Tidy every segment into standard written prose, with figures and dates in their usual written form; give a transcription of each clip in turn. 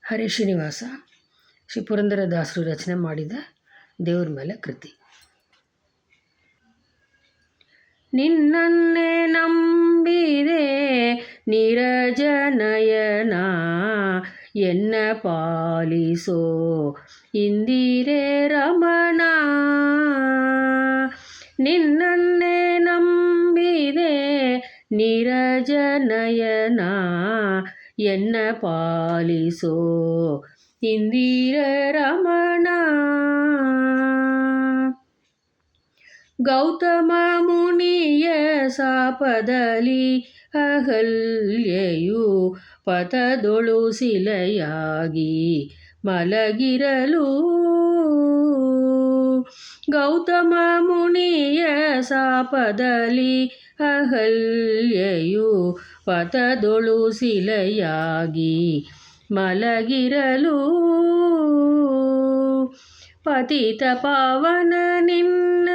ಹರೇ ಶ್ರೀನಿವಾಸ ಶ್ರೀ ಪುರಂದರದಾಸರು ರಚನೆ ಮಾಡಿದ ದೇವ್ರ ಮೇಲೆ ಕೃತಿ. ನಿನ್ನನ್ನೇ ನಂಬಿದೆ ನೀರಜನಯನ, ಎನ್ನ ಪಾಲಿಸೋ ಇಂದಿರೆ ರಮಣ. ನಿನ್ನನ್ನೇ ನಂಬಿದೆ ನೀರಜನಯನ, ಎನ್ನ ಪಾಲಿಸೋ ಇಂದಿರ ರಮಣ. ಗೌತಮ ಮುನಿಯ ಶಾಪದಲ್ಲಿ ಅಹಲ್ಯೆಯು ಪಥದೊಳು ಶಿಲೆಯಾಗಿ ಮಲಗಿರಲು. ಗೌತಮ ಮುನಿಯ ಶಾಪದಲ್ಲಿ ಅಹಲ್ಯೆಯು ಪಥದೊಳು ಶಿಲೆಯಾಗಿ ಮಲಗಿರಲು. ಪತಿತ ಪಾವನ ನಿನ್ನ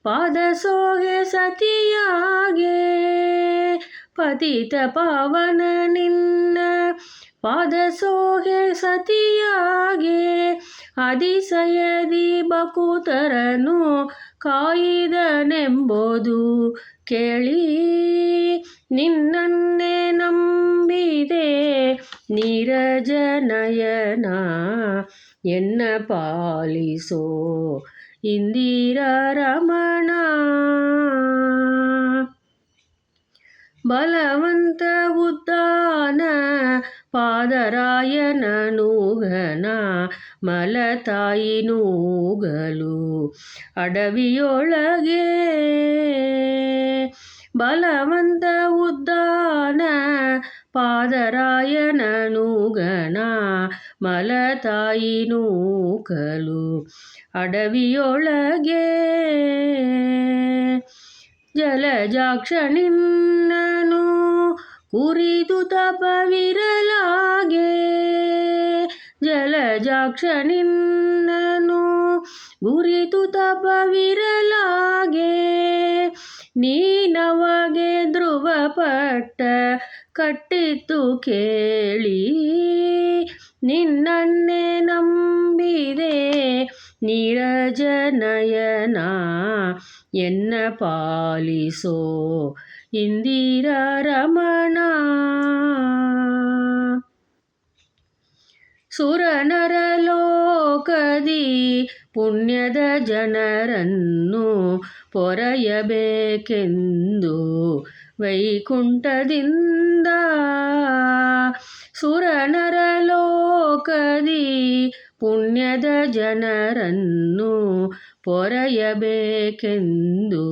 ಪಾದ ಸೋಗೆ ಸತಿಯಾಗೆ, ಪತಿತ ಪಾವನ ನಿನ್ನ ಪಾದ ಸೋಗೆ ಸತಿಯಾಗೆ, ಅತಿಶಯದಿ ಬಕುತರನು ಕಾಯಿದನೆಂಬುದು ಕೇಳಿ. ನಿನ್ನನ್ನೇ ನಂಬಿದೆ ನೀರಜನಯನ, ಎನ್ನ ಪಾಲಿಸೋ ಇಂದಿರ ರಮಣ. ಬಲವಂತ ಉದ್ದಾನ ಪಾದರಾಯನ ನೂಗನ, ಮಲತಾಯಿ ನೂಗಲು ಅಡವಿಯೊಳಗೆ. ಬಲವಂತ ಉದ್ದಾನ ಪಾದರಾಯನ ನೂಗನ, ಮಲತಾಯಿ ನೂಗಲು ಅಡವಿಯೊಳಗೆ. ಜಲಜಾಕ್ಷ ನಿನ್ನನು ಕುರಿತು ತಪವಿರಲಾಗೆ, ಜಲಜಾಕ್ಷ ನಿನ್ನನು ಗುರಿತು ತಪವಿರಲಾಗೆ. ನೀನವಗೆ ಧ್ರುವಪಟ್ಟ ಕಟ್ಟಿತ್ತು ಕೇಳಿ. ನಿನ್ನನ್ನೇ ನಂಬಿದೆ ನೀರಜನಯನ, ಎನ್ನ ಪಾಲಿಸೋ ಇಂದಿರ ರಮಣ. ಸುರನರಲೋಕದಿ ಪುಣ್ಯದ ಜನರನ್ನು ಪೊರೆಯಬೇಕೆಂದು ವೈಕುಂಠದಿಂದ. ಸುರನರಲೋಕದಿ ಪುಣ್ಯದ ಜನರನ್ನು ಪೊರೆಯಬೇಕೆಂದು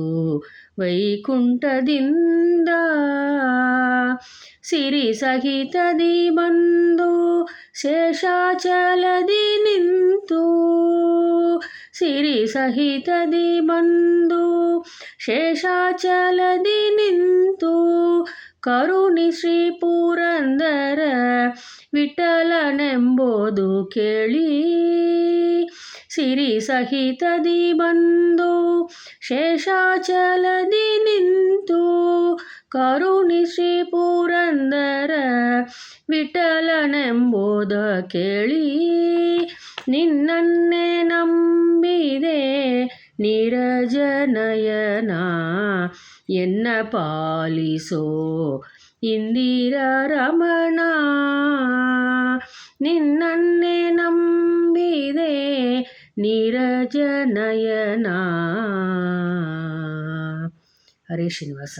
ವೈಕುಂಠದಿಂದ. ಸಿರಿ ಸಹಿತದಿ ಬಂದು ಶೇಷಾಚಲದಿ ನಿಂತು, ಸಿರಿ ಸಹಿತದಿ ಬಂದು ಶೇಷಾಚಲದಿ ನಿಂತು, ಕರುಣಿ ಶ್ರೀ ಪುರಂದರ ವಿಠಲನೆಂಬುದು ಕೇಳಿ. ಸಿರಿ ಸಹಿತದಿ ಬಂದು ಶೇಷಾಚಲದಿ ನಿಂತು, ಕರುಣಿ ಶ್ರೀ ಪುರಂದರ ವಿಠಲನೆಂಬುದ ಕೇಳಿ. ನಿನ್ನನ್ನೇ ನಂಬಿದೆ ನೀರಜನಯನ, ಎನ್ನ ಪಾಲಿಸೋ ಇಂದಿರ ರಮಣ. ನಿನ್ನನ್ನೇ ನಂಬಿದೆ ನೀರಜನಯನ. ಹರೇ ಶ್ರೀನಿವಾಸ.